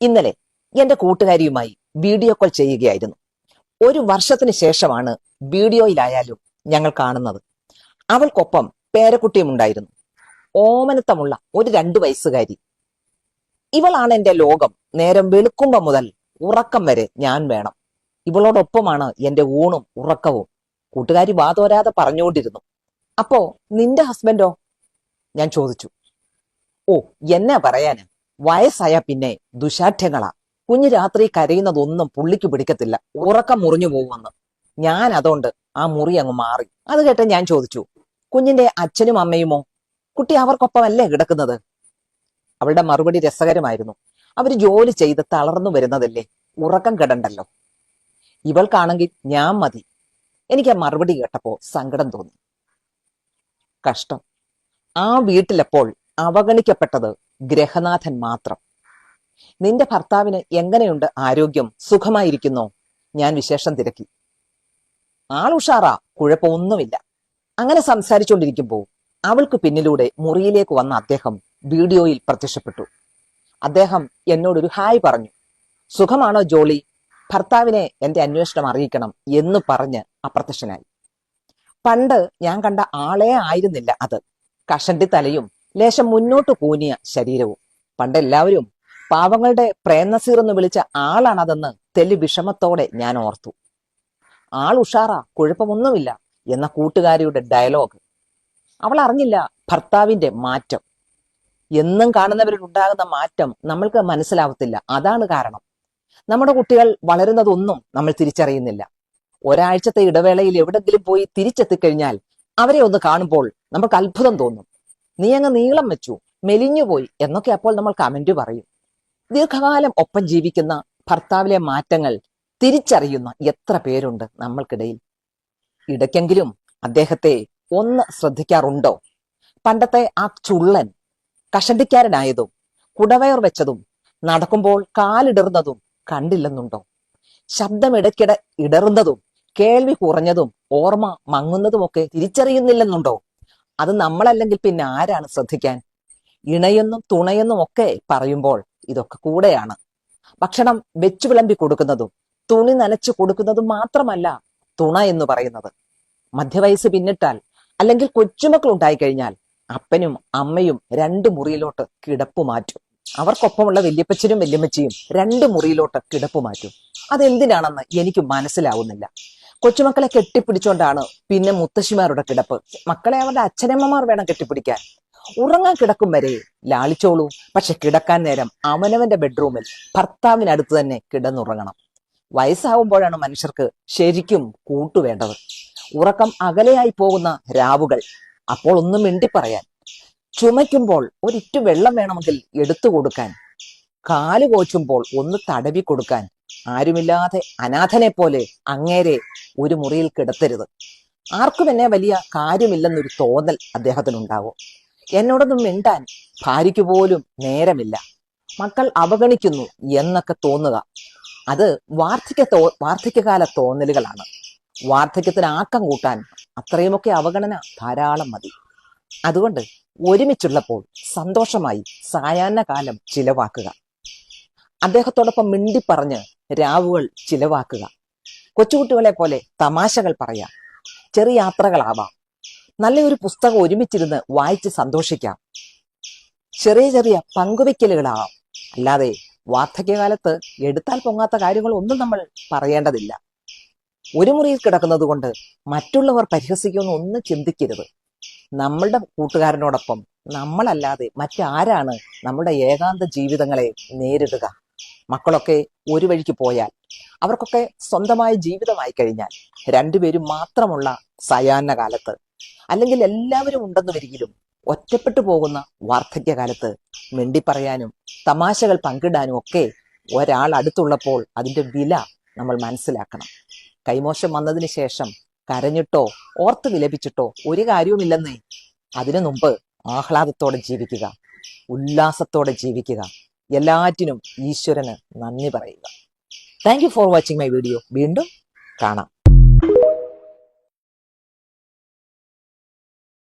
ഇന്നലെ എന്റെ കൂട്ടുകാരിയുമായി video call ചെയ്യുകയായിരുന്നു. ഒരു വർഷത്തിന് ശേഷമാണ് വീഡിയോയിലായാലും ഞങ്ങൾ കാണുന്നത്. അവൾക്കൊപ്പം പേരക്കുട്ടിയും ഉണ്ടായിരുന്നു. ഓമനത്തമുള്ള ഒരു 2 വയസ്സുകാരി. ഇവളാണ് എന്റെ ലോകം. നേരം വെളുക്കുമ്പോ മുതൽ ഉറക്കം വരെ ഞാൻ വേണം. ഇവളോടൊപ്പമാണ് എന്റെ ഊണും ഉറക്കവും. കൂട്ടുകാരി വാതോരാതെ പറഞ്ഞുകൊണ്ടിരുന്നു. അപ്പോ നിന്റെ ഹസ്ബൻഡോ? ഞാൻ ചോദിച്ചു. ഓ, എന്നാ പറയാന്, വയസ്സായ പിന്നെ ദുശാഠ്യങ്ങളാ. കുഞ്ഞു രാത്രി കരയുന്നതൊന്നും പുള്ളിക്ക് പിടിക്കത്തില്ല, ഉറക്കം മുറിഞ്ഞു പോകുമെന്ന്. ഞാൻ അതുകൊണ്ട് ആ മുറി അങ്ങ് മാറി. അത് കേട്ട് ഞാൻ ചോദിച്ചു, കുഞ്ഞിന്റെ അച്ഛനും അമ്മയുമോ? കുട്ടി അവർക്കൊപ്പമല്ലേ കിടക്കുന്നത്? അവളുടെ മറുപടി രസകരമായിരുന്നു. അവര് ജോലി ചെയ്ത് തളർന്നു വരുന്നതല്ലേ, ഉറക്കം കിടണ്ടല്ലോ. ഇവൾക്കാണെങ്കിൽ ഞാൻ മതി. എനിക്ക് ആ മറുപടി കേട്ടപ്പോ സങ്കടം തോന്നി. കഷ്ടം. ആ വീട്ടിലപ്പോൾ അവഗണിക്കപ്പെട്ടത് ഗ്രഹനാഥൻ മാത്രം. നിന്റെ ഭർത്താവിന് എങ്ങനെയുണ്ട് ആരോഗ്യം? സുഖമായിരിക്കുന്നോ? ഞാൻ വിശേഷം തിരക്കി. ആളുഷാറാ, കുഴപ്പമൊന്നുമില്ല. അങ്ങനെ സംസാരിച്ചുകൊണ്ടിരിക്കുമ്പോൾ അവൾക്ക് പിന്നിലൂടെ മുറിയിലേക്ക് വന്ന അദ്ദേഹം വീഡിയോയിൽ പ്രത്യക്ഷപ്പെട്ടു. അദ്ദേഹം എന്നോടൊരു ഹായ് പറഞ്ഞു. സുഖമാണോ ജോളി? ഭർത്താവിനെ എന്റെ അന്വേഷണം അറിയിക്കണം എന്ന് പറഞ്ഞ് അപ്രത്യക്ഷനായി. പണ്ട് ഞാൻ കണ്ട ആളെ ആയിരുന്നില്ല അത്. കഷണ്ടി തലയും ലേശം മുന്നോട്ട് കൂനിയ ശരീരവും. പണ്ട് എല്ലാവരും പാവങ്ങളുടെ പ്രേംനസീർ എന്ന് വിളിച്ച ആളാണതെന്ന് തെല്ലി വിഷമത്തോടെ ഞാൻ ഓർത്തു. ആൾ ഉഷാറാ, കുഴപ്പമൊന്നുമില്ല എന്ന കൂട്ടുകാരിയുടെ ഡയലോഗ്. അവൾ അറിഞ്ഞില്ല ഭർത്താവിന്റെ മാറ്റം. എന്നും കാണുന്നവരിൽ ഉണ്ടാകുന്ന മാറ്റം നമ്മൾക്ക് മനസ്സിലാവത്തില്ല. അതാണ് കാരണം. നമ്മുടെ കുട്ടികൾ വളരുന്നതൊന്നും നമ്മൾ തിരിച്ചറിയുന്നില്ല. ഒരാഴ്ചത്തെ ഇടവേളയിൽ എവിടെങ്കിലും പോയി തിരിച്ചെത്തിക്കഴിഞ്ഞാൽ അവരെ ഒന്ന് കാണുമ്പോൾ നമുക്ക് അത്ഭുതം തോന്നും. നീ അങ്ങ് നീളം വെച്ചു, മെലിഞ്ഞുപോയി എന്നൊക്കെ അപ്പോൾ നമ്മൾ കമന്റ് പറയും. ദീർഘകാലം ഒപ്പം ജീവിക്കുന്ന ഭർത്താവിലെ മാറ്റങ്ങൾ തിരിച്ചറിയുന്ന എത്ര പേരുണ്ട് നമ്മൾക്കിടയിൽ? ഇടയ്ക്കെങ്കിലും അദ്ദേഹത്തെ ഒന്ന് ശ്രദ്ധിക്കാറുണ്ടോ? പണ്ടത്തെ ആ ചുള്ളൻ, കഷണ്ടിക്കാരനായതും കുടവയർ വെച്ചതും നടക്കുമ്പോൾ കാലിടറുന്നതും കണ്ടില്ലെന്നുണ്ടോ? ശബ്ദം ഇടയ്ക്കിടെ ഇടറുന്നതും കേൾവി കുറഞ്ഞതും ഓർമ്മ മങ്ങുന്നതുമൊക്കെ തിരിച്ചറിയുന്നില്ലെന്നുണ്ടോ? അത് നമ്മളല്ലെങ്കിൽ പിന്നെ ആരാണ് ശ്രദ്ധിക്കാൻ? ഇണയെന്നും തുണയെന്നും ഒക്കെ പറയുമ്പോൾ ഇതൊക്കെ കൂടെയാണ്. ഭക്ഷണം വെച്ചു വിളമ്പി കൊടുക്കുന്നതും തുണി നനച്ചു കൊടുക്കുന്നതും മാത്രമല്ല തുണ എന്ന് പറയുന്നത്. മധ്യവയസ്സ് പിന്നിട്ടാൽ അല്ലെങ്കിൽ കൊച്ചുമക്കൾ ഉണ്ടായിക്കഴിഞ്ഞാൽ അപ്പനും അമ്മയും 2 മുറിയിലോട്ട് കിടപ്പ് മാറ്റും. അവർക്കൊപ്പമുള്ള വല്യപ്പച്ചനും വല്യമ്മച്ചിയും 2 മുറിയിലോട്ട് കിടപ്പ് മാറ്റും. അതെന്തിനാണെന്ന് എനിക്ക് മനസ്സിലാവുന്നില്ല. കൊച്ചുമക്കളെ കെട്ടിപ്പിടിച്ചോണ്ടാണ് പിന്നെ മുത്തശ്ശിമാരുടെ കിടപ്പ്. മക്കളെ അവരുടെ അച്ഛനമ്മമാർ വേണം കെട്ടിപ്പിടിക്കാൻ. ഉറങ്ങാൻ കിടക്കും വരെ ലാളിച്ചോളൂ. പക്ഷെ കിടക്കാൻ നേരം അവനവന്റെ ബെഡ്റൂമിൽ ഭർത്താവിനടുത്ത് തന്നെ കിടന്നുറങ്ങണം. വയസ്സാവുമ്പോഴാണ് മനുഷ്യർക്ക് ശരിക്കും കൂട്ടുവേണ്ടത്. ഉറക്കം അകലെയായി പോകുന്ന രാവുകൾ. അപ്പോൾ ഒന്നും മിണ്ടിപ്പറയാൻ. ചുമയ്ക്കുമ്പോൾ ഒരിറ്റു വെള്ളം വേണമെങ്കിൽ എടുത്തു കൊടുക്കാൻ. കാല് കോച്ചുമ്പോൾ ഒന്ന് തടവി കൊടുക്കാൻ. ആരുമില്ലാതെ അനാഥനെ പോലെ അങ്ങേരെ ഒരു മുറിയിൽ കിടത്തരുത്. ആർക്കും എന്നെ വലിയ കാര്യമില്ലെന്നൊരു തോന്നൽ അദ്ദേഹത്തിനുണ്ടാവും. എന്നോടൊന്നും മിണ്ടാൻ ഭാര്യയ്ക്ക് പോലും നേരമില്ല. മക്കൾ അവഗണിക്കുന്നു എന്നൊക്കെ തോന്നുക, അത് വാർദ്ധക്യകാല തോന്നലുകളാണ്. വാർദ്ധക്യത്തിന് ആക്കം കൂട്ടാൻ അത്രയുമൊക്കെ അവഗണന ധാരാളം മതി. അതുകൊണ്ട് ഒരുമിച്ചുള്ളപ്പോൾ സന്തോഷമായി സായാഹ്ന കാലം ചിലവാക്കുക. അദ്ദേഹത്തോടൊപ്പം മിണ്ടിപ്പറഞ്ഞ് രാവുകൾ ചിലവാക്കുക. കൊച്ചുകുട്ടികളെ പോലെ തമാശകൾ പറയാം. ചെറിയ യാത്രകളാവാം. നല്ലൊരു പുസ്തകം ഒരുമിച്ചിരുന്ന് വായിച്ച് സന്തോഷിക്കാം. ചെറിയ ചെറിയ പങ്കുവെക്കലുകളാവാം. അല്ലാതെ വാർദ്ധക്യകാലത്ത് എടുത്താൽ പൊങ്ങാത്ത കാര്യങ്ങളൊന്നും നമ്മൾ പറയേണ്ടതില്ല. ഒരു മുറിയിൽ കിടക്കുന്നത് കൊണ്ട് മറ്റുള്ളവർ പരിഹസിക്കുമെന്ന് ഒന്നും ചിന്തിക്കരുത്. നമ്മളുടെ കൂട്ടുകാരനോടൊപ്പം നമ്മളല്ലാതെ മറ്റാരാണ് നമ്മുടെ ഏകാന്ത ജീവിതങ്ങളെ നേരിടുക? മക്കളൊക്കെ ഒരു വഴിക്ക് പോയാൽ, അവർക്കൊക്കെ സ്വന്തമായ ജീവിതമായി കഴിഞ്ഞാൽ, 2 പേരും മാത്രമുള്ള സായാഹ്ന കാലത്ത്, അല്ലെങ്കിൽ എല്ലാവരും ഉണ്ടെന്ന് വരികിലും ഒറ്റപ്പെട്ടു പോകുന്ന വാർദ്ധക്യകാലത്ത് മിണ്ടിപ്പറയാനും തമാശകൾ പങ്കിടാനും ഒക്കെ ഒരാൾ അടുത്തുള്ളപ്പോൾ അതിന്റെ വില നമ്മൾ മനസ്സിലാക്കണം. കൈമോശം വന്നതിന് ശേഷം കരഞ്ഞിട്ടോ ഓർത്ത് വിലപിച്ചിട്ടോ ഒരു കാര്യവുമില്ലെന്നേ. അതിനു മുമ്പ് ആഹ്ലാദത്തോടെ ജീവിക്കുക, ഉല്ലാസത്തോടെ ജീവിക്കുക, എല്ലാറ്റിനും ഈശ്വരന് നന്ദി പറയുക. Thank you for watching my video. വീണ്ടും കാണാം.